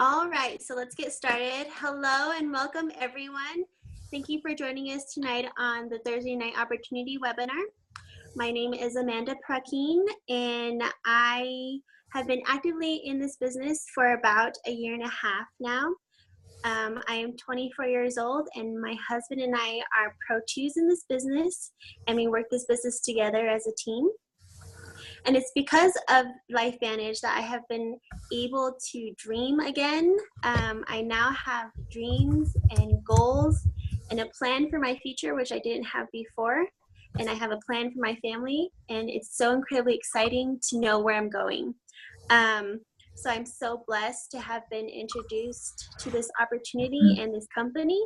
All right, so let's get started. Hello and welcome everyone. Thank you for joining us tonight on the Thursday Night Opportunity webinar. My name is Amanda Prakeen and I have been actively in this business for about a year and a half now. I am 24 years old and my husband and I are pro twos in this business, and we work this business together as a team. And it's because of LifeVantage that I have been able to dream again. I now have dreams and goals and a plan for my future, which I didn't have before. And I have a plan for my family, and it's so incredibly exciting to know where I'm going. So I'm so blessed to have been introduced to this opportunity and this company.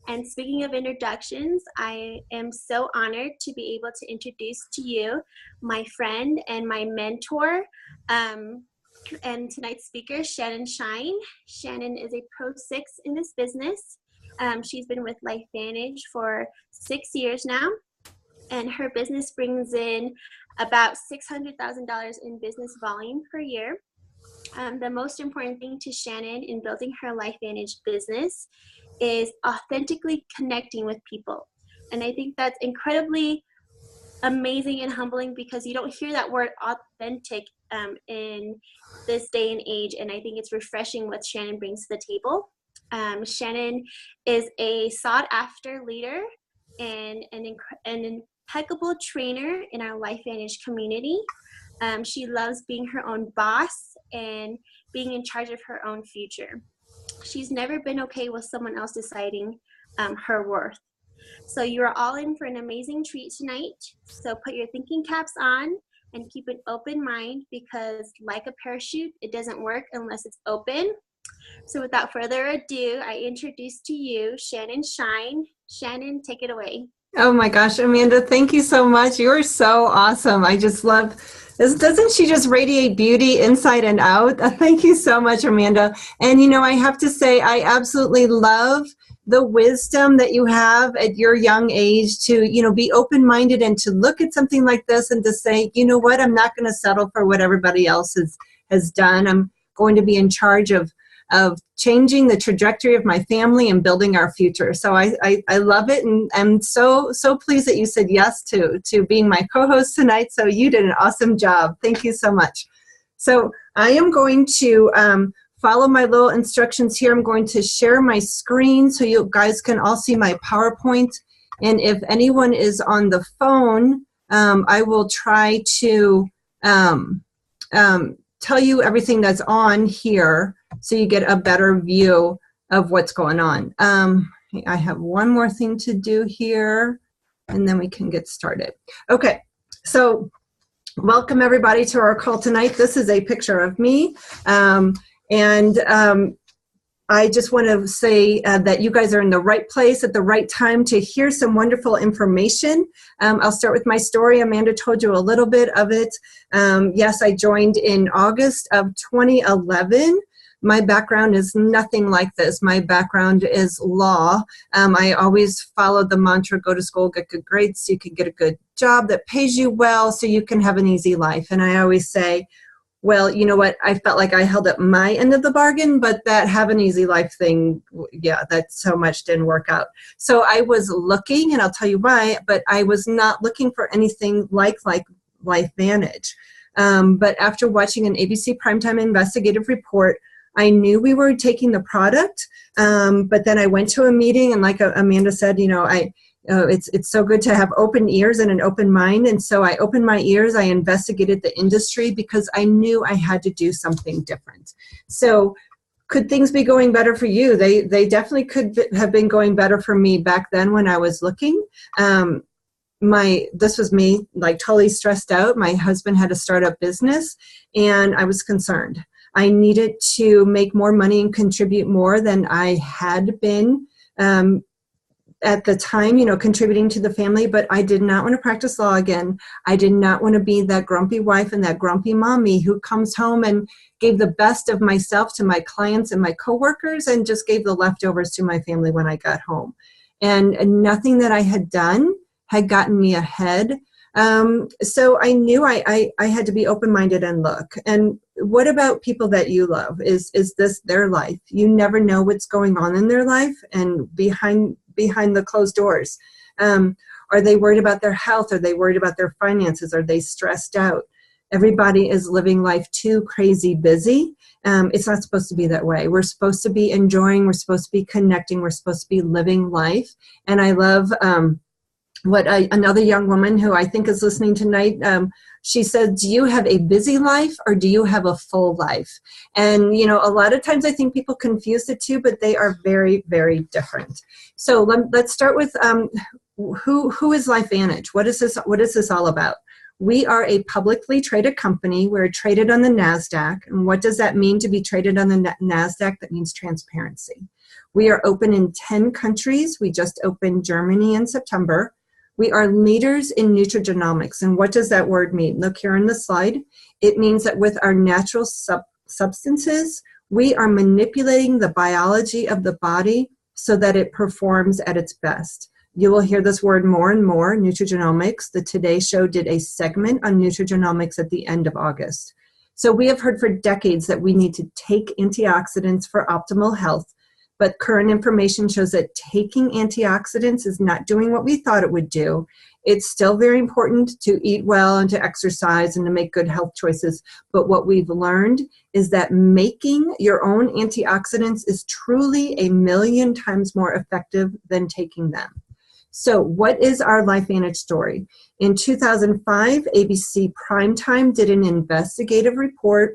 And speaking of introductions, I am so honored to be able to introduce to you my friend and my mentor, and tonight's speaker, Shannon Shine. Shannon is a Pro 6 in this business. She's been with LifeVantage for 6 years now, and her business brings in about $600,000 in business volume per year. The most important thing to Shannon in building her LifeVantage business is authentically connecting with people. And I think that's incredibly amazing and humbling, because you don't hear that word authentic in this day and age. And I think it's refreshing what Shannon brings to the table. Shannon is a sought after leader and an impeccable trainer in our LifeVantage community. She loves being her own boss and being in charge of her own future. She's never been okay with someone else deciding her worth. So you're all in for an amazing treat tonight. So put your thinking caps on and keep an open mind, because like a parachute, it doesn't work unless it's open. So without further ado, I introduce to you Shannon Shine. Shannon, take it away. Oh my gosh, Amanda, thank you so much. You're so awesome. I just love this. Doesn't she just radiate beauty inside and out? Thank you so much, Amanda. And you know, I have to say, I absolutely love the wisdom that you have at your young age to, you know, be open-minded and to look at something like this and to say, you know what, I'm not going to settle for what everybody else has done. I'm going to be in charge of changing the trajectory of my family and building our future. So I love it, and I'm so pleased that you said yes to being my co-host tonight. So you did an awesome job. Thank you so much. So I am going to follow my little instructions here. I'm going to share my screen so you guys can all see my PowerPoint. And if anyone is on the phone, I will try to tell you everything that's on here, so you get a better view of what's going on. I have one more thing to do here, and then we can get started. Okay, so welcome everybody to our call tonight. This is a picture of me, I just want to say that you guys are in the right place at the right time to hear some wonderful information. I'll start with my story. Amanda told you a little bit of it. Yes, I joined in August of 2011. My background is nothing like this. My background is law. I always followed the mantra, go to school, get good grades so you can get a good job that pays you well so you can have an easy life. And I always say, well, you know what, I felt like I held up my end of the bargain, but that have an easy life thing, yeah, that so much didn't work out. So I was looking, and I'll tell you why, but I was not looking for anything like LifeVantage. But after watching an ABC Primetime Investigative Report, I knew we were taking the product, but then I went to a meeting, and like Amanda said, you know, it's so good to have open ears and an open mind. And so I opened my ears, I investigated the industry because I knew I had to do something different. So could things be going better for you? They definitely could have been going better for me back then when I was looking. This was me, like, totally stressed out. My husband had a startup business, and I was concerned. I needed to make more money and contribute more than I had been at the time, you know, contributing to the family, but I did not want to practice law again. I did not want to be that grumpy wife and that grumpy mommy who comes home and gave the best of myself to my clients and my coworkers and just gave the leftovers to my family when I got home. And nothing that I had done had gotten me ahead. So I knew I had to be open-minded and look. And what about people that you love? Is this their life? You never know what's going on in their life and behind the closed doors. Are they worried about their health? Are they worried about their finances? Are they stressed out? Everybody is living life too crazy busy. It's not supposed to be that way. We're supposed to be enjoying. We're supposed to be connecting. We're supposed to be living life. And I love another young woman who I think is listening tonight, she said, do you have a busy life or do you have a full life? And, you know, a lot of times I think people confuse the two, but they are very, very different. So let's start with who is LifeVantage? What is this all about? We are a publicly traded company. We're traded on the NASDAQ. And what does that mean to be traded on the NASDAQ? That means transparency. We are open in 10 countries. We just opened Germany in September. We are leaders in nutrigenomics. And what does that word mean? Look here on the slide. It means that with our natural substances, we are manipulating the biology of the body so that it performs at its best. You will hear this word more and more, nutrigenomics. The Today Show did a segment on nutrigenomics at the end of August. So we have heard for decades that we need to take antioxidants for optimal health, but current information shows that taking antioxidants is not doing what we thought it would do. It's still very important to eat well and to exercise and to make good health choices. But what we've learned is that making your own antioxidants is truly 1,000,000 times more effective than taking them. So what is our LifeVantage story? In 2005, ABC Primetime did an investigative report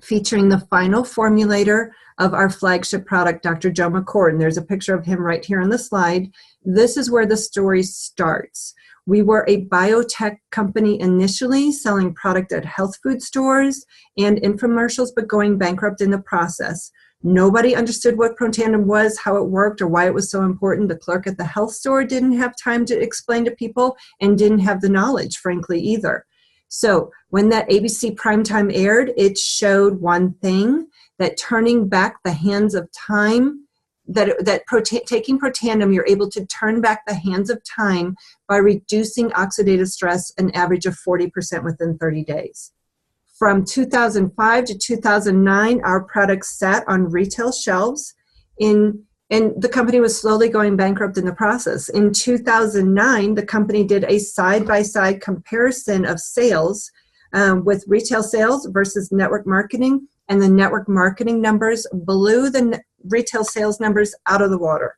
featuring the final formulator of our flagship product, Dr. Joe McCord. And there's a picture of him right here on the slide. This is where the story starts. We were a biotech company initially, selling product at health food stores and infomercials, but going bankrupt in the process. Nobody understood what Protandim was, how it worked, or why it was so important. The clerk at the health store didn't have time to explain to people and didn't have the knowledge, frankly, either. So when that ABC Primetime aired, it showed one thing, that turning back the hands of time, taking Protandim, you're able to turn back the hands of time by reducing oxidative stress an average of 40% within 30 days. From 2005 to 2009, our products sat on retail shelves, and the company was slowly going bankrupt in the process. In 2009, the company did a side-by-side comparison of sales with retail sales versus network marketing, and the network marketing numbers blew the retail sales numbers out of the water.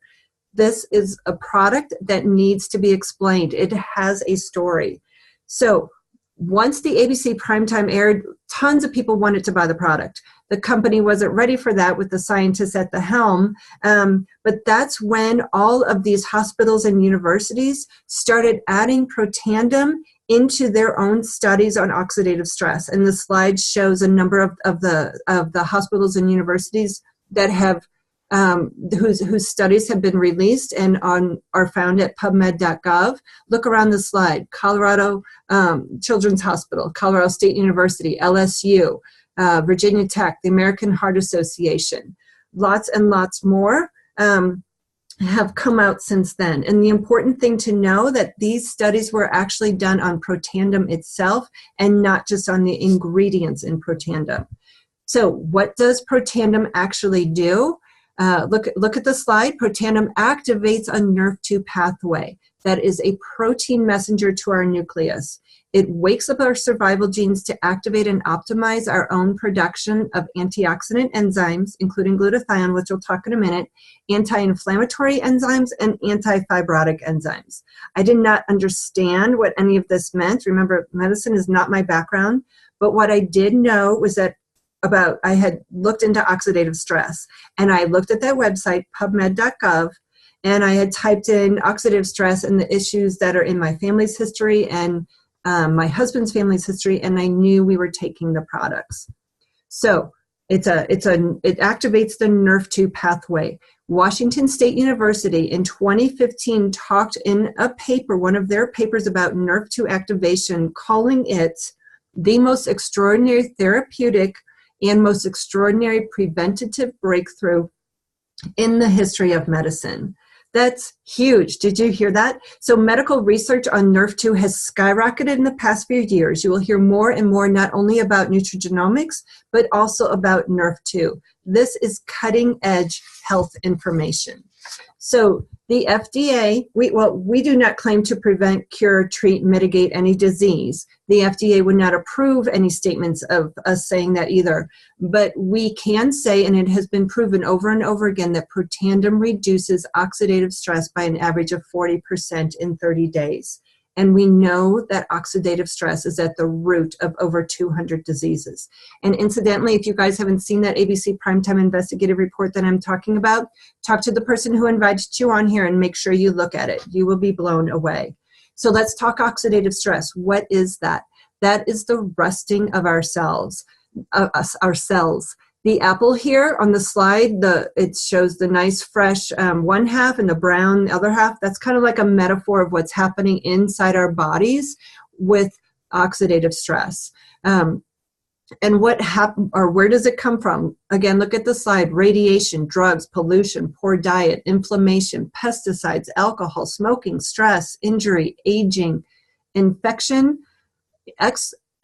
This is a product that needs to be explained. It has a story. So once the ABC Primetime aired, tons of people wanted to buy the product. The company wasn't ready for that with the scientists at the helm, but that's when all of these hospitals and universities started adding Protandim into their own studies on oxidative stress. And the slide shows a number of the hospitals and universities that have whose studies have been released and are found at pubmed.gov. Look around the slide. Colorado Children's Hospital, Colorado State University, LSU, Virginia Tech, the American Heart Association. Lots and lots more have come out since then. And the important thing to know that these studies were actually done on Protandim itself and not just on the ingredients in Protandim. So what does Protandim actually do? Look at the slide. Protandim activates a NRF2 pathway that is a protein messenger to our nucleus. It wakes up our survival genes to activate and optimize our own production of antioxidant enzymes, including glutathione, which we'll talk in a minute, anti-inflammatory enzymes, and anti-fibrotic enzymes. I did not understand what any of this meant. Remember, medicine is not my background, but what I did know was that I had looked into oxidative stress, and I looked at that website, pubmed.gov, and I had typed in oxidative stress and the issues that are in my family's history and my husband's family's history, and I knew we were taking the products. So it activates the NRF2 pathway. Washington State University in 2015 talked in a paper, one of their papers about NRF2 activation, calling it the most extraordinary therapeutic and most extraordinary preventative breakthrough in the history of medicine. That's huge. Did you hear that? So medical research on NRF2 has skyrocketed in the past few years. You will hear more and more not only about nutrigenomics, but also about NRF2. This is cutting edge health information. So the FDA, we do not claim to prevent, cure, treat, mitigate any disease. The FDA would not approve any statements of us saying that either. But we can say, and it has been proven over and over again, that Protandim reduces oxidative stress by an average of 40% in 30 days. And we know that oxidative stress is at the root of over 200 diseases. And incidentally, if you guys haven't seen that ABC Primetime Investigative Report that I'm talking about, talk to the person who invited you on here and make sure you look at it. You will be blown away. So let's talk oxidative stress. What is that? That is the rusting of our cells. The apple here on the slide, it shows the nice fresh one half and the brown other half. That's kind of like a metaphor of what's happening inside our bodies with oxidative stress. And what happened, or where does it come from? Again, look at the slide: radiation, drugs, pollution, poor diet, inflammation, pesticides, alcohol, smoking, stress, injury, aging, infection,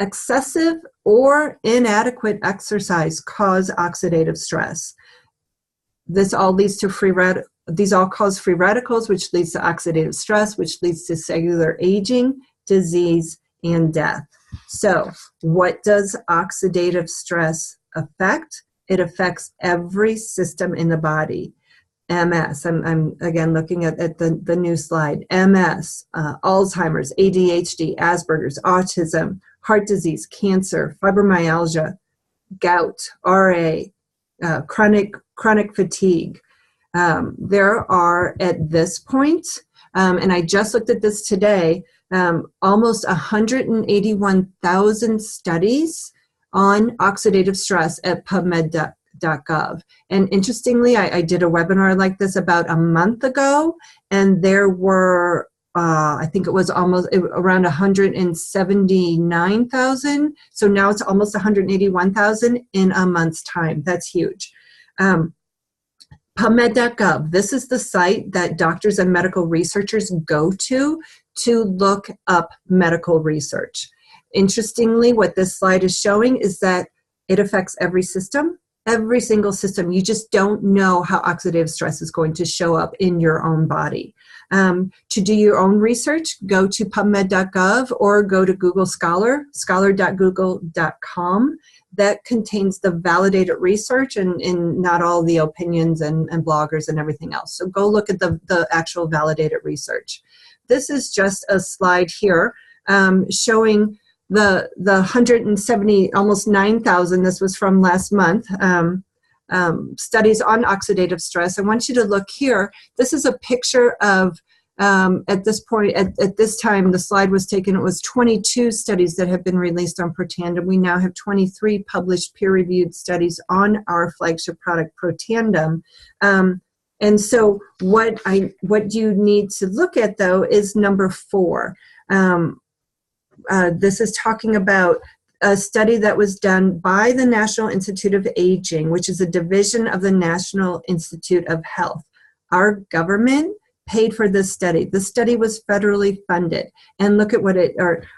excessive or inadequate exercise cause oxidative stress. This all leads to these all cause free radicals, which leads to oxidative stress, which leads to cellular aging, disease, and death. So what does oxidative stress affect? It affects every system in the body. MS, I'm again looking at the new slide. MS, Alzheimer's, ADHD, Asperger's, autism, heart disease, cancer, fibromyalgia, gout, RA, chronic fatigue. There are, at this point, and I just looked at this today, almost 181,000 studies on oxidative stress at PubMed.gov. And interestingly, I did a webinar like this about a month ago, and there were I think it was around 179,000. So now it's almost 181,000 in a month's time. That's huge. PubMed.gov, this is the site that doctors and medical researchers go to look up medical research. Interestingly, what this slide is showing is that it affects every system, every single system. You just don't know how oxidative stress is going to show up in your own body. To do your own research, go to PubMed.gov or go to Google Scholar, scholar.google.com. That contains the validated research and not all the opinions and bloggers and everything else. So go look at the actual validated research. This is just a slide here showing the 170, almost 9,000, this was from last month, studies on oxidative stress. I want you to look here. This is a picture of, at this point, at this time, the slide was taken, it was 22 studies that have been released on Protandim. We now have 23 published peer-reviewed studies on our flagship product, Protandim. And so what you need to look at, though, is number 4. This is talking about a study that was done by the National Institute of Aging, which is a division of the National Institute of Health. Our government paid for this study. The study was federally funded. And look at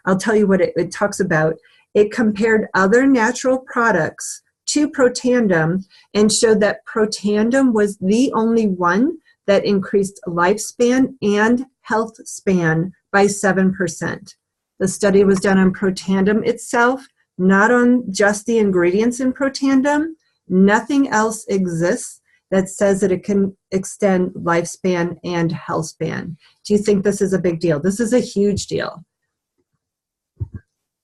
I'll tell you what it talks about. It compared other natural products to Protandim and showed that Protandim was the only one that increased lifespan and health span by 7%. The study was done on Protandim itself, not on just the ingredients in Protandim. Nothing else exists that says that it can extend lifespan and health span. Do you think this is a big deal? This is a huge deal.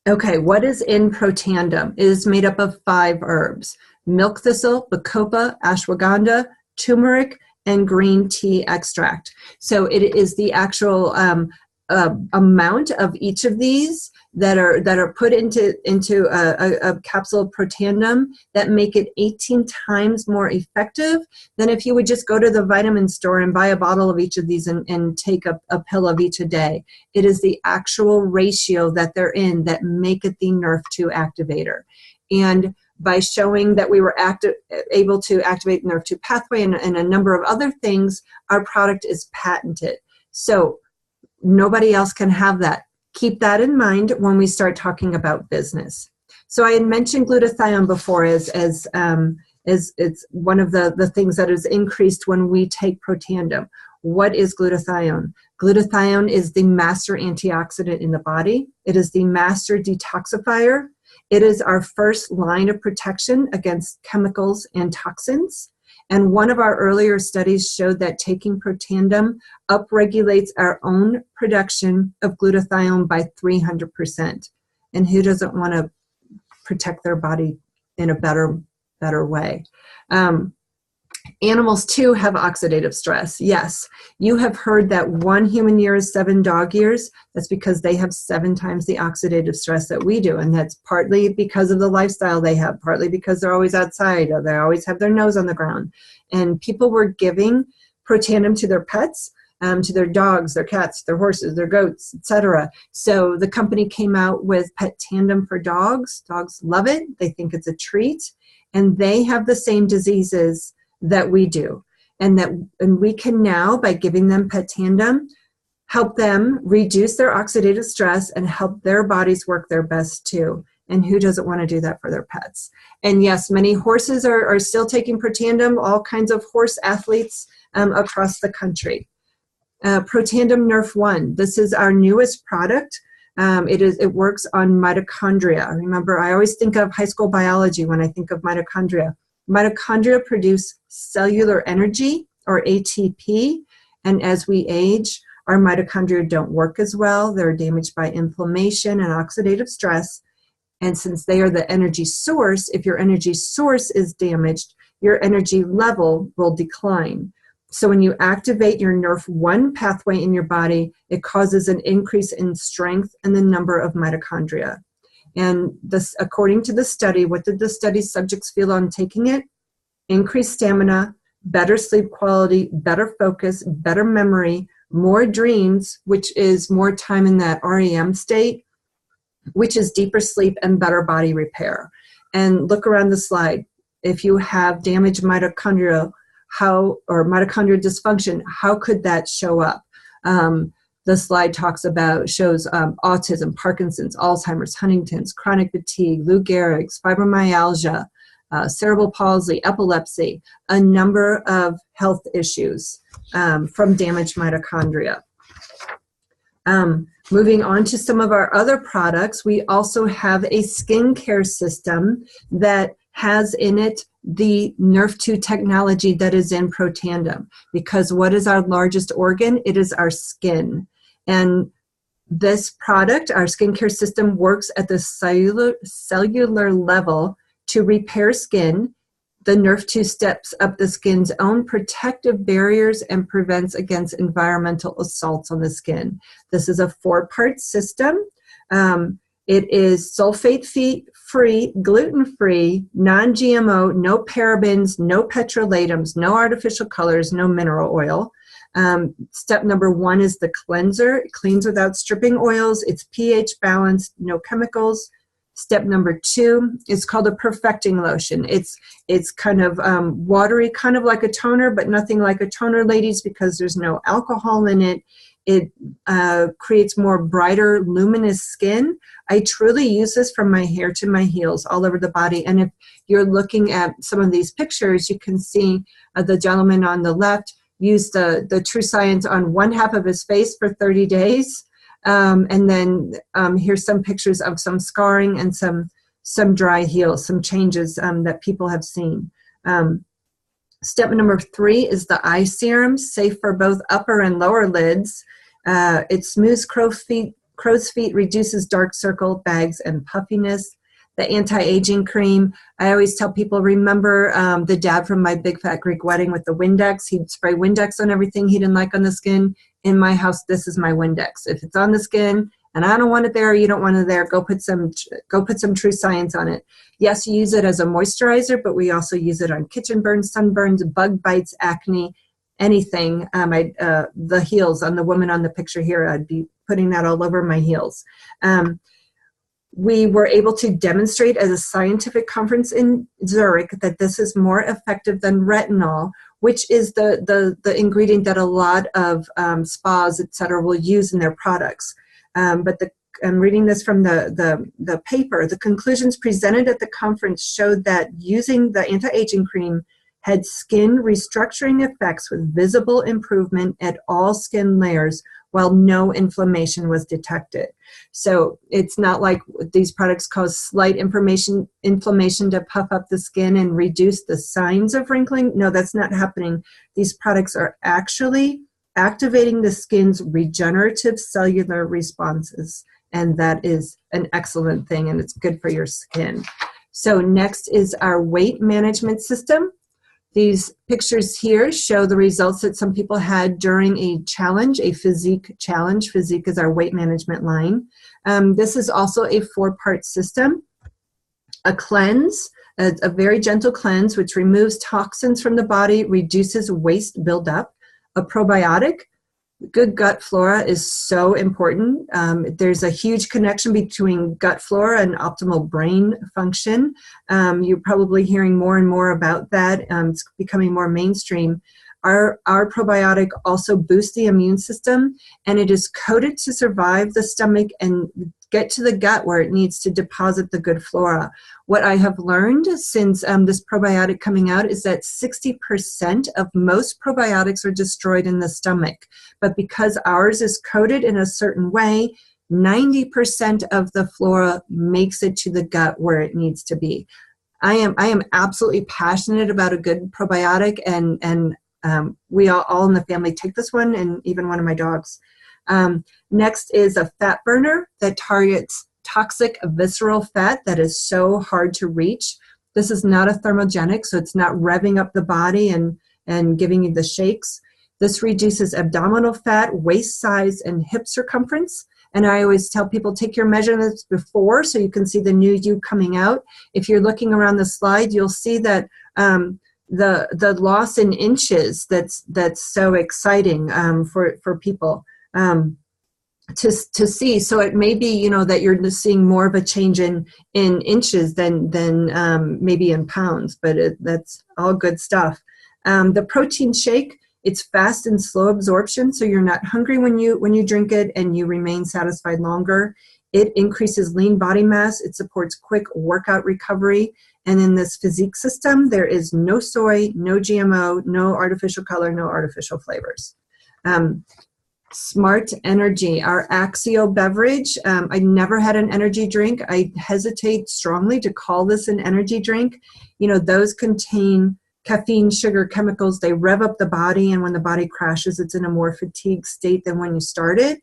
Okay, what is in Protandim? It is made up of 5 herbs: milk thistle, bacopa, ashwagandha, turmeric, and green tea extract. So it is the actual amount of each of these that are put into a capsule of Protandim that make it 18 times more effective than if you would just go to the vitamin store and buy a bottle of each of these and take a pill of each a day. It is the actual ratio that they're in that make it the NRF2 activator. And by showing that we were able to activate the NRF2 pathway and a number of other things, our product is patented. So nobody else can have that. Keep that in mind when we start talking about business. So I had mentioned glutathione before as it's one of the things that is increased when we take Protandim. What is glutathione? Glutathione is the master antioxidant in the body. It is the master detoxifier. It is our first line of protection against chemicals and toxins. And one of our earlier studies showed that taking Protandim upregulates our own production of glutathione by 300%. And who doesn't want to protect their body in a better way? Animals too have oxidative stress. Yes, you have heard that 1 human year is 7 dog years. That's because they have 7 times the oxidative stress that we do. And that's partly because of the lifestyle they have, partly because they're always outside, or they always have their nose on the ground. And people were giving Protandim to their pets, to their dogs, their cats, their horses, their goats, etc. So the company came out with Petandem for dogs. Dogs love it. They think it's a treat. And they have the same diseases that we do. And we can now, by giving them Petandem, help them reduce their oxidative stress and help their bodies work their best too. And who doesn't want to do that for their pets? And yes, many horses are still taking Protandim, all kinds of horse athletes across the country. Protandim Nerf 1, this is our newest product. It works on mitochondria. Remember, I always think of high school biology when I think of mitochondria. Mitochondria produce cellular energy, or ATP, and as we age, our mitochondria don't work as well. They're damaged by inflammation and oxidative stress. And since they are the energy source, if your energy source is damaged, your energy level will decline. So when you activate your NRF1 pathway in your body, it causes an increase in strength and the number of mitochondria. And this, according to the study, what did the study subjects feel on taking it? Increased stamina, better sleep quality, better focus, better memory, more dreams, which is more time in that REM state, which is deeper sleep and better body repair. And look around the slide. If you have damaged mitochondria, or mitochondrial dysfunction, how could that show up? The slide shows autism, Parkinson's, Alzheimer's, Huntington's, chronic fatigue, Lou Gehrig's, fibromyalgia, cerebral palsy, epilepsy, a number of health issues from damaged mitochondria. Moving on to some of our other products, we also have a skincare system that has in it the NRF2 technology that is in Protandim. Because what is our largest organ? It is our skin. And this product, our skincare system, works at the cellular level to repair skin. The NRF2 steps up the skin's own protective barriers and prevents against environmental assaults on the skin. This is a 4-part system. It is sulfate-free, gluten-free, non-GMO, no parabens, no petrolatums, no artificial colors, no mineral oil. Step number 1 is the cleanser. It cleans without stripping oils. It's pH balanced, no chemicals. Step number 2 is called a perfecting lotion. It's kind of watery, kind of like a toner, but nothing like a toner, ladies, because there's no alcohol in it. It creates more brighter, luminous skin. I truly use this from my hair to my heels, all over the body. And if you're looking at some of these pictures, you can see the gentleman on the left used the True Science on one half of his face for 30 days. And then here's some pictures of some scarring and some dry heels, some changes that people have seen. Step number 3 is the eye serum, safe for both upper and lower lids. It smooths crow's feet, reduces dark circle, bags, and puffiness. The anti-aging cream, I always tell people, remember the dad from My Big Fat Greek Wedding with the Windex? He'd spray Windex on everything he didn't like on the skin. In my house, this is my Windex. If it's on the skin and I don't want it there, or you don't want it there, go put some True Science on it. Yes, you use it as a moisturizer, but we also use it on kitchen burns, sunburns, bug bites, acne, anything. The heels on the woman on the picture here, I'd be putting that all over my heels. We were able to demonstrate at a scientific conference in Zurich that this is more effective than retinol, which is the ingredient that a lot of spas, et cetera, will use in their products. I'm reading this from the paper. The conclusions presented at the conference showed that using the anti-aging cream had skin restructuring effects with visible improvement at all skin layers while no inflammation was detected. So it's not like these products cause slight inflammation to puff up the skin and reduce the signs of wrinkling. No, that's not happening. These products are actually activating the skin's regenerative cellular responses. And that is an excellent thing, and it's good for your skin. So next is our weight management system. These pictures here show the results that some people had during a challenge, a physique challenge. Physique is our weight management line. This is also a 4-part system. A cleanse, a very gentle cleanse, which removes toxins from the body, reduces waste buildup. A probiotic. Good gut flora is so important. There's a huge connection between gut flora and optimal brain function. You're probably hearing more and more about that. It's becoming more mainstream. Our probiotic also boosts the immune system, and it is coded to survive the stomach and get to the gut where it needs to deposit the good flora. What I have learned since this probiotic coming out is that 60% of most probiotics are destroyed in the stomach. But because ours is coded in a certain way, 90% of the flora makes it to the gut where it needs to be. I am absolutely passionate about a good probiotic, and we all in the family take this one, and even one of my dogs. Next is a fat burner that targets toxic visceral fat that is so hard to reach. This is not a thermogenic, so it's not revving up the body and giving you the shakes. This reduces abdominal fat, waist size, and hip circumference. And I always tell people, take your measurements before so you can see the new you coming out. If you're looking around the slide, you'll see that the loss in inches that's so exciting for people to see. So it may be, that you're seeing more of a change in inches than maybe in pounds, but that's all good stuff. The protein shake, it's fast and slow absorption, so you're not hungry when you drink it, and you remain satisfied longer. It increases lean body mass. It supports quick workout recovery. And in this physique system, there is no soy, no GMO, no artificial color, no artificial flavors. Smart Energy, our Axio beverage. I never had an energy drink. I hesitate strongly to call this an energy drink. Those contain caffeine, sugar, chemicals. They rev up the body, and when the body crashes, it's in a more fatigued state than when you started.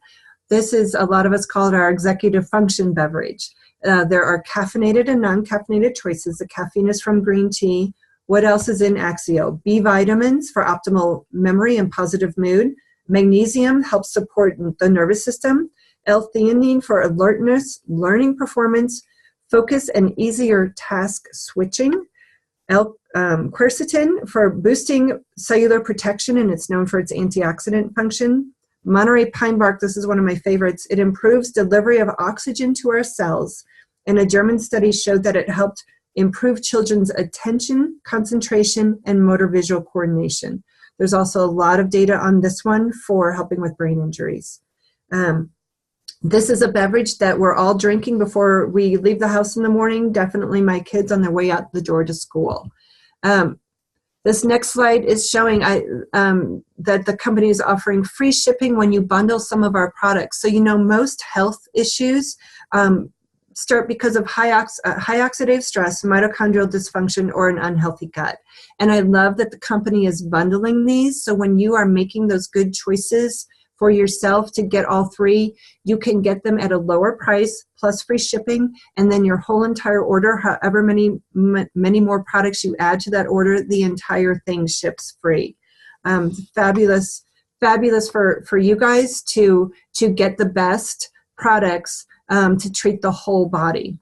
This is, a lot of us call it our executive function beverage. There are caffeinated and non-caffeinated choices. The caffeine is from green tea. What else is in Axio? B vitamins for optimal memory and positive mood. Magnesium helps support the nervous system. L-theanine for alertness, learning performance, focus, and easier task switching. Quercetin for boosting cellular protection, and it's known for its antioxidant function. Monterey pine bark, this is one of my favorites. It improves delivery of oxygen to our cells, and a German study showed that it helped improve children's attention, concentration, and motor visual coordination. There's also a lot of data on this one for helping with brain injuries. This is a beverage that we're all drinking before we leave the house in the morning, definitely my kids on their way out the door to school. This next slide is showing that the company is offering free shipping when you bundle some of our products. So most health issues start because of high oxidative stress, mitochondrial dysfunction, or an unhealthy gut. And I love that the company is bundling these. So when you are making those good choices for yourself to get all three, you can get them at a lower price plus free shipping, and then your whole entire order, however many more products you add to that order, the entire thing ships free. Fabulous for you guys to get the best products to treat the whole body.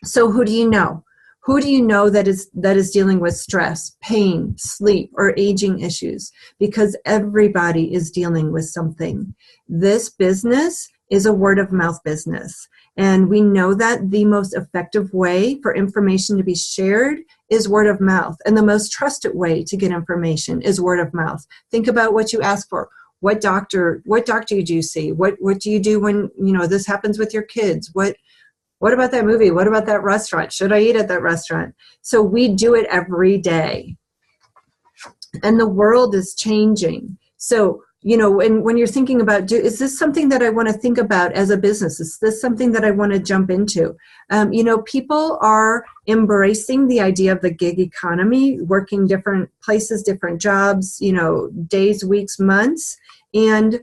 So who do you know? Who do you know that is dealing with stress, pain, sleep, or aging issues? Because everybody is dealing with something. This business is a word of mouth business. And we know that the most effective way for information to be shared is word of mouth. And the most trusted way to get information is word of mouth. Think about what you ask for. What doctor do you see? What do you do when, this happens with your kids? What about that movie? What about that restaurant? Should I eat at that restaurant? So we do it every day. And the world is changing. So, when you're thinking about, is this something that I want to think about as a business? Is this something that I want to jump into? People are embracing the idea of the gig economy, working different places, different jobs, days, weeks, months. And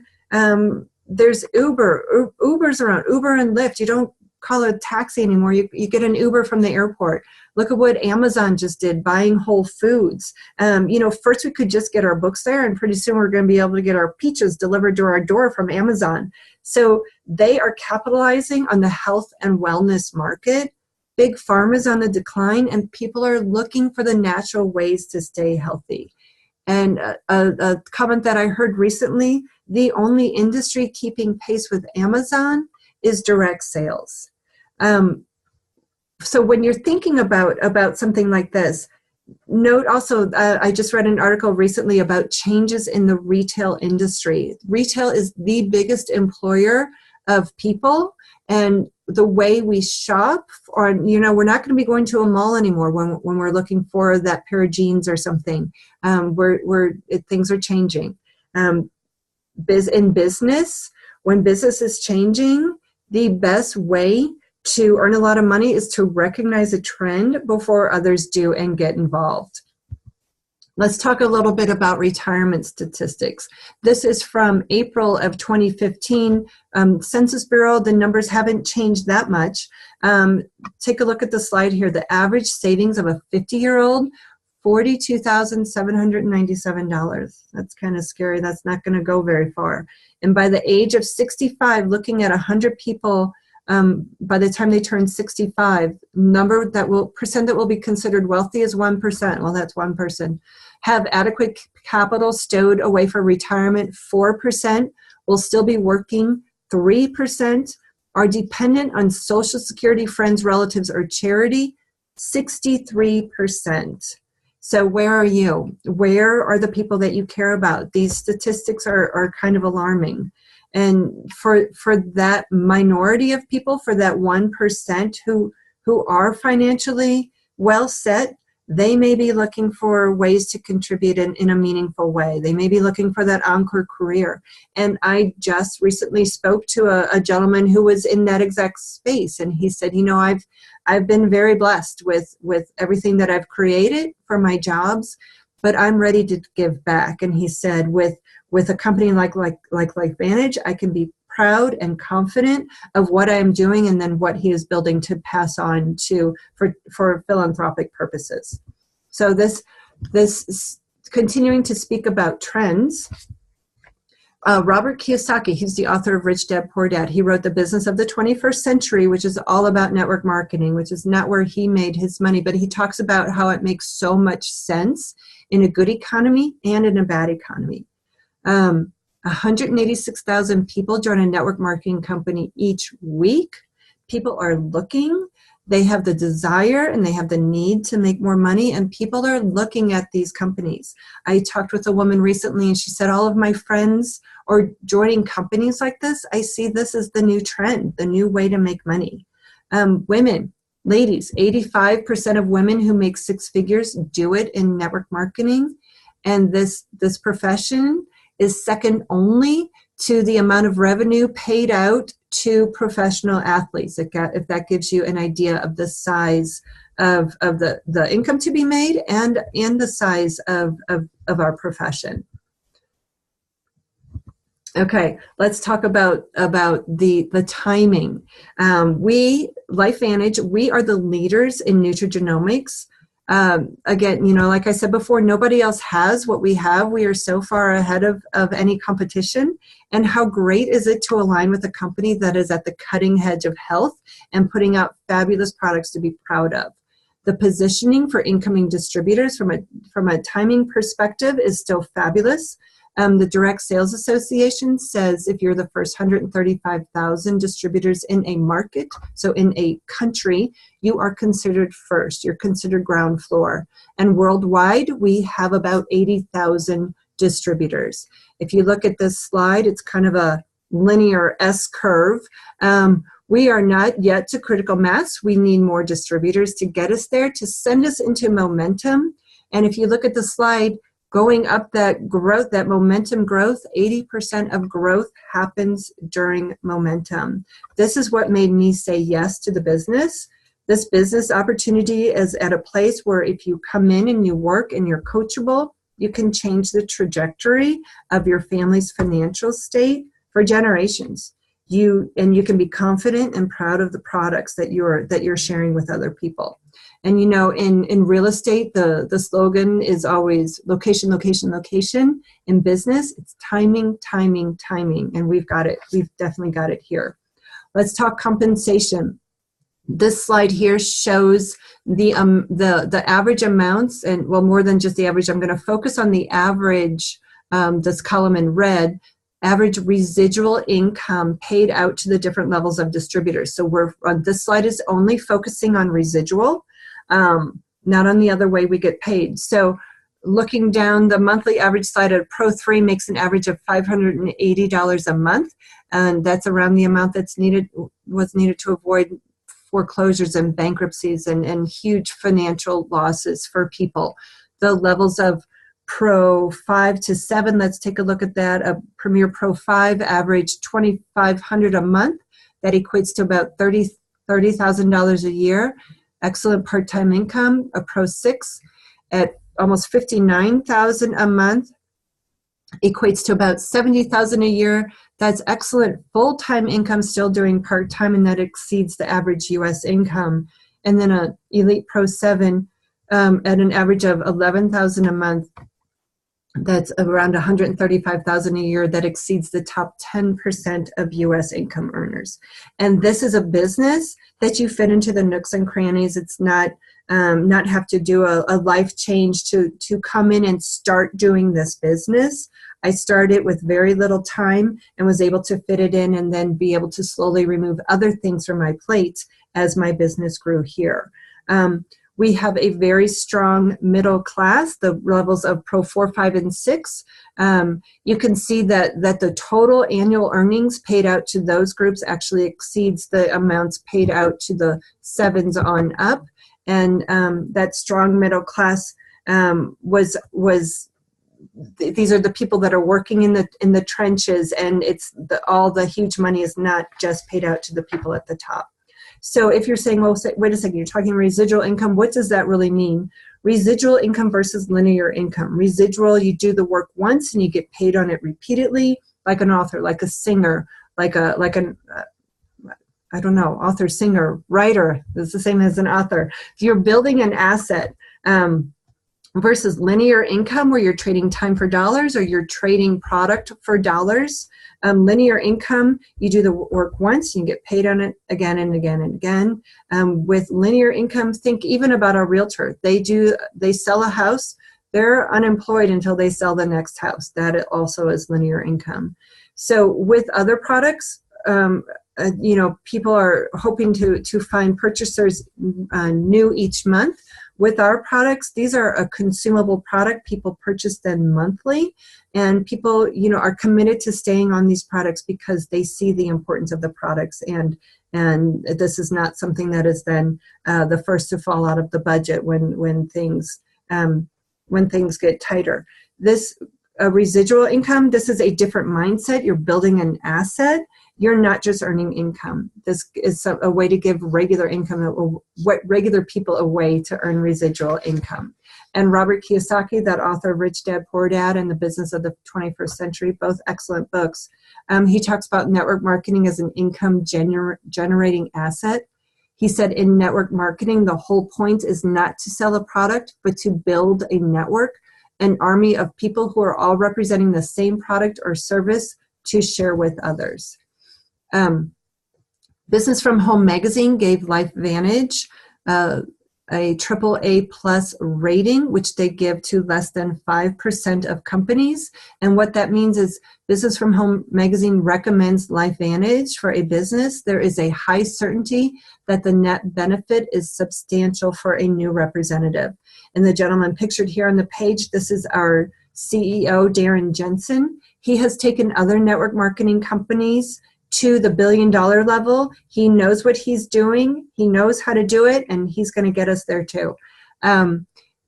there's Uber's around, Uber and Lyft. You don't call it a taxi anymore. You get an Uber from the airport. Look at what Amazon just did, buying Whole Foods. First we could just get our books there, and pretty soon we're going to be able to get our peaches delivered to our door from Amazon. So they are capitalizing on the health and wellness market. Big pharma is on the decline, and people are looking for the natural ways to stay healthy. And a comment that I heard recently, the only industry keeping pace with Amazon is direct sales. So when you're thinking about something like this, note also, I just read an article recently about changes in the retail industry. Retail is the biggest employer of people, and the way we shop, or we're not going to be going to a mall anymore when we're looking for that pair of jeans or something. Things are changing. In business, when business is changing, the best way to earn a lot of money is to recognize a trend before others do and get involved. Let's talk a little bit about retirement statistics. This is from April of 2015. Census Bureau, the numbers haven't changed that much. Take a look at the slide here. The average savings of a 50-year-old, $42,797. That's kind of scary. That's not going to go very far. And by the age of 65, looking at 100 people, by the time they turn 65, percent that will be considered wealthy is 1%. Well, that's one person. Have adequate capital stowed away for retirement, 4%. Will still be working, 3%. Are dependent on Social Security, friends, relatives, or charity, 63%. So where are you? Where are the people that you care about? These statistics are kind of alarming. And for that minority of people, for that 1% who are financially well set, they may be looking for ways to contribute in a meaningful way. They may be looking for that encore career. And I just recently spoke to a gentleman who was in that exact space. And he said, I've been very blessed with everything that I've created for my jobs, but I'm ready to give back. And he said, with a company like Vantage, I can be proud and confident of what I am doing and then what he is building to pass on for philanthropic purposes. So this is continuing to speak about trends. Robert Kiyosaki, he's the author of Rich Dad, Poor Dad. He wrote The Business of the 21st Century, which is all about network marketing, which is not where he made his money, but he talks about how it makes so much sense in a good economy and in a bad economy. 186,000 people join a network marketing company each week. People are looking. They have the desire and they have the need to make more money, and people are looking at these companies. I talked with a woman recently and she said, all of my friends are joining companies like this. I see this as the new trend, the new way to make money. Women, ladies, 85% of women who make six figures do it in network marketing. And this profession is second only to the amount of revenue paid out to professional athletes, if that gives you an idea of the size of the income to be made and the size of our profession. Okay, let's talk about the timing. We, LifeVantage, we are the leaders in nutrigenomics. Again, like I said before, nobody else has what we have. We are so far ahead of any competition. And how great is it to align with a company that is at the cutting edge of health and putting out fabulous products to be proud of. The positioning for incoming distributors from a timing perspective is still fabulous. The Direct Sales Association says if you're the first 135,000 distributors in a market, so in a country, you are considered first. You're considered ground floor. And worldwide, we have about 80,000 distributors. If you look at this slide, it's kind of a linear S curve. We are not yet to critical mass. We need more distributors to get us there, to send us into momentum. And if you look at the slide, going up that growth, that momentum growth, 80% of growth happens during momentum. This is what made me say yes to the business. This business opportunity is at a place where if you come in and you work and you're coachable, you can change the trajectory of your family's financial state for generations. You can be confident and proud of the products that you're sharing with other people. And you know, in real estate, the slogan is always location, location, location. In business, it's timing, timing, timing. And we've got it. We've definitely got it here. Let's talk compensation. This slide here shows the average amounts, and well, more than just the average. I'm going to focus on the average, this column in red, average residual income paid out to the different levels of distributors. So we're on this slide is only focusing on residual, not on the other way we get paid. So looking down, the monthly average side of Pro 3 makes an average of $580 a month, and that's around the amount that's was needed to avoid foreclosures and bankruptcies and huge financial losses for people. The levels of Pro 5 to 7, let's take a look at that. A Premier Pro 5 average $2,500 a month. That equates to about $30,000 a year. Excellent part-time income. A Pro 6 at almost $59,000 a month equates to about $70,000 a year. That's excellent full-time income still doing part-time, and that exceeds the average U.S. income. And then a Elite Pro 7 at an average of $11,000 a month. That's around $135,000 a year. That exceeds the top 10% of U.S. income earners. And this is a business that you fit into the nooks and crannies. It's not have to do a life change to come in and start doing this business. I started with very little time and was able to fit it in and then be able to slowly remove other things from my plate as my business grew here. We have a very strong middle class, the levels of Pro 4, 5, and 6. You can see that the total annual earnings paid out to those groups actually exceeds the amounts paid out to the 7s on up. And that strong middle class these are the people that are working in the trenches, and it's all the huge money is not just paid out to the people at the top. So if you're saying, well, wait a second, you're talking residual income, what does that really mean? Residual income versus linear income. Residual, you do the work once and you get paid on it repeatedly, like an author, like a singer, like an I don't know, author, singer, writer. It's the same as an author. You're building an asset versus linear income where you're trading time for dollars or you're trading product for dollars. Linear income, you do the work once, you get paid on it again and again and again. With linear income, think even about a realtor. They sell a house, they're unemployed until they sell the next house. That also is linear income. So with other products, people are hoping to find purchasers new each month. With our products, these are a consumable product. People purchase them monthly, and people, are committed to staying on these products because they see the importance of the products, and this is not something that is then the first to fall out of the budget when things get tighter. This residual income, this is a different mindset. You're building an asset. You're not just earning income. This is a way to give regular people a way to earn residual income. And Robert Kiyosaki, that author of Rich Dad, Poor Dad, and The Business of the 21st Century, both excellent books. He talks about network marketing as an income generating asset. He said in network marketing, the whole point is not to sell a product, but to build a network, an army of people who are all representing the same product or service to share with others. Business from Home magazine gave LifeVantage a AAA plus rating, which they give to less than 5% of companies. And what that means is Business from Home magazine recommends LifeVantage for a business. There is a high certainty that the net benefit is substantial for a new representative. And the gentleman pictured here on the page, this is our CEO, Darren Jensen. He has taken other network marketing companies to the billion-dollar level. He knows what he's doing. He knows how to do it, and he's going to get us there too.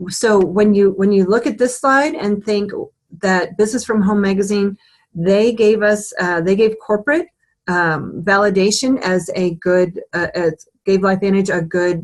So when you look at this slide and think that Business from Home magazine, they gave corporate validation as a good, gave LifeVantage a good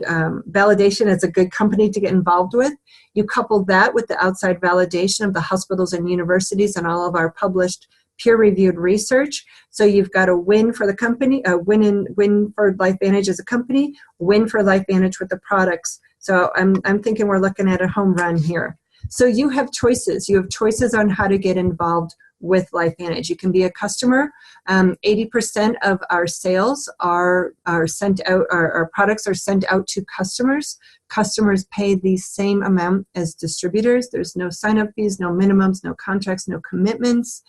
validation as a good company to get involved with. You couple that with the outside validation of the hospitals and universities and all of our published peer-reviewed research. So you've got a win for the company, a win for LifeVantage as a company, win for LifeVantage with the products. So I'm thinking we're looking at a home run here. So you have choices. You have choices on how to get involved with LifeVantage. You can be a customer. 80% of our sales are sent out, our products are sent out to customers. Customers pay the same amount as distributors. There's no sign-up fees, no minimums, no contracts, no commitments.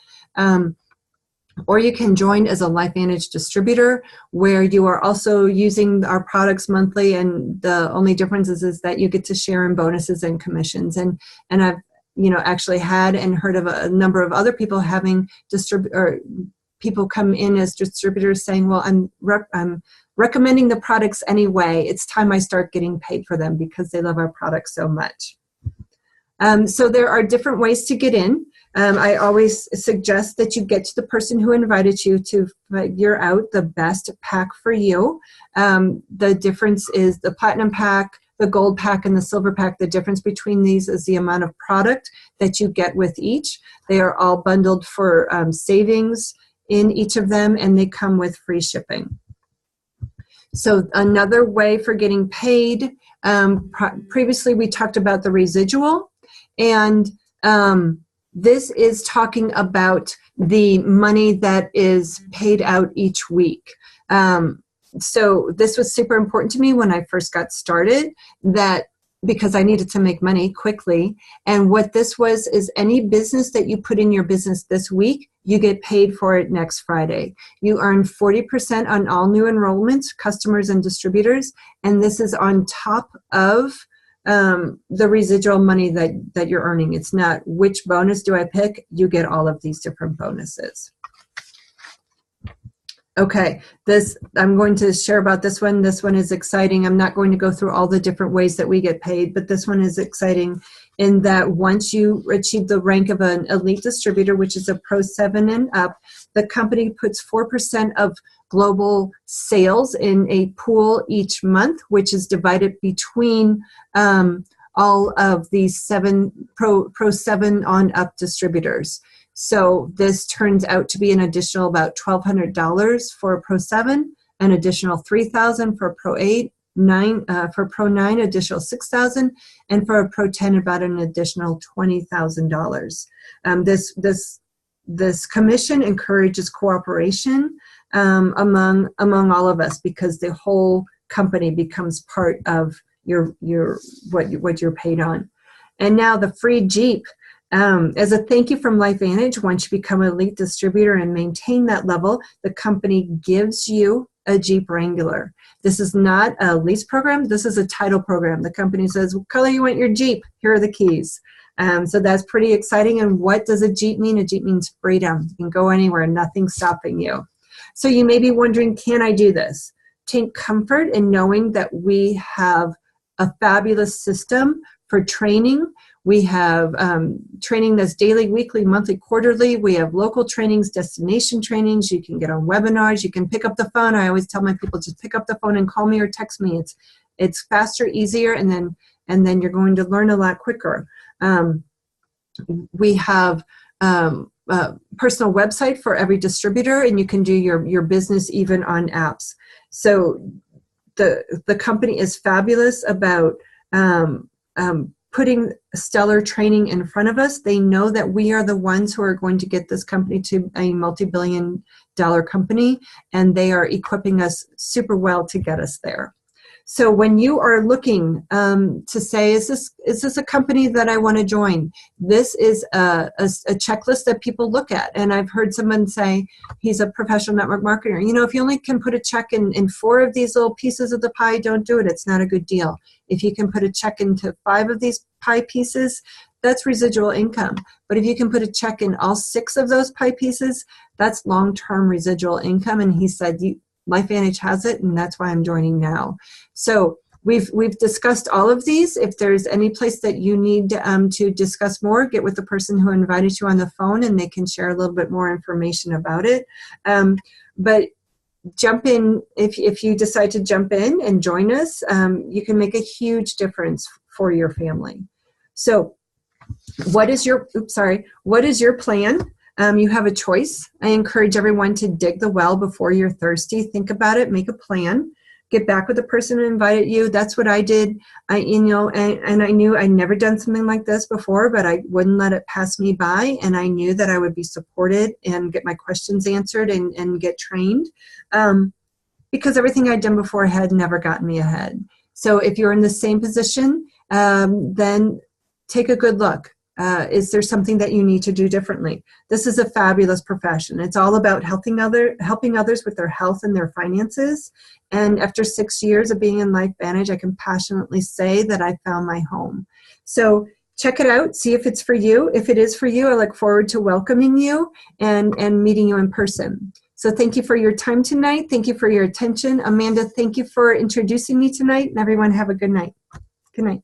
Or you can join as a LifeVantage distributor where you are also using our products monthly, and the only difference is that you get to share in bonuses and commissions. And I've actually had and heard of a number of other people having people come in as distributors saying, well, I'm recommending the products anyway. It's time I start getting paid for them because they love our products so much. So there are different ways to get in. I always suggest that you get to the person who invited you to figure out the best pack for you. The difference is the platinum pack, the gold pack, and the silver pack. The difference between these is the amount of product that you get with each. They are all bundled for savings in each of them, and they come with free shipping. So another way for getting paid, previously we talked about the residual, and this is talking about the money that is paid out each week. So this was super important to me when I first got started, because I needed to make money quickly. And what this was is any business that you put in your business this week, you get paid for it next Friday. You earn 40% on all new enrollments, customers and distributors, and this is on top of the residual money that you're earning. It's not which bonus do I pick, you get all of these different bonuses. Okay, I'm going to share about this one. This one is exciting. I'm not going to go through all the different ways that we get paid, but this one is exciting in that once you achieve the rank of an elite distributor, which is a Pro 7 and up, the company puts 4% of global sales in a pool each month, which is divided between all of these Pro 7 on up distributors. So this turns out to be an additional about $1,200 for a Pro 7, an additional $3,000 for a Pro 8, for Pro 9, additional $6,000, and for a Pro 10, about an additional $20,000. This commission encourages cooperation among all of us, because the whole company becomes part of what you're paid on. And now the free Jeep. As a thank you from LifeVantage, once you become an elite distributor and maintain that level, the company gives you a Jeep Wrangler. This is not a lease program. This is a title program. The company says, what color you want your Jeep? Here are the keys. So that's pretty exciting. And what does a Jeep mean? A Jeep means freedom. You can go anywhere, nothing's stopping you. So you may be wondering, can I do this? Take comfort in knowing that we have a fabulous system for training. We have training that's daily, weekly, monthly, quarterly. We have local trainings, destination trainings. You can get on webinars. You can pick up the phone. I always tell my people, just pick up the phone and call me or text me. It's faster, easier, and then you're going to learn a lot quicker. We have a personal website for every distributor, and you can do your business even on apps. So the company is fabulous about putting stellar training in front of us. They know that we are the ones who are going to get this company to a multi-billion-dollar company, and they are equipping us super well to get us there. So when you are looking to say, is this a company that I want to join? This is a checklist that people look at. And I've heard someone say, he's a professional network marketer. You know, if you only can put a check in 4 of these little pieces of the pie, don't do it. It's not a good deal. If you can put a check into 5 of these pie pieces, that's residual income. But if you can put a check in all 6 of those pie pieces, that's long-term residual income. And he said, LifeVantage has it, and that's why I'm joining now. So we've discussed all of these. If there's any place that you need to discuss more, get with the person who invited you on the phone, and they can share a little bit more information about it. But jump in. If you decide to jump in and join us, you can make a huge difference for your family. So what is your plan? You have a choice. I encourage everyone to dig the well before you're thirsty. Think about it, make a plan, get back with the person who invited you. That's what I did. And I knew I'd never done something like this before, but I wouldn't let it pass me by. And I knew that I would be supported and get my questions answered and get trained, because everything I'd done before had never gotten me ahead. So if you're in the same position, then take a good look. Is there something that you need to do differently? This is a fabulous profession. It's all about helping others with their health and their finances. And after 6 years of being in LifeVantage, I can passionately say that I found my home. So check it out. See if it's for you. If it is for you, I look forward to welcoming you and meeting you in person. So thank you for your time tonight. Thank you for your attention. Amanda, thank you for introducing me tonight. And everyone have a good night. Good night.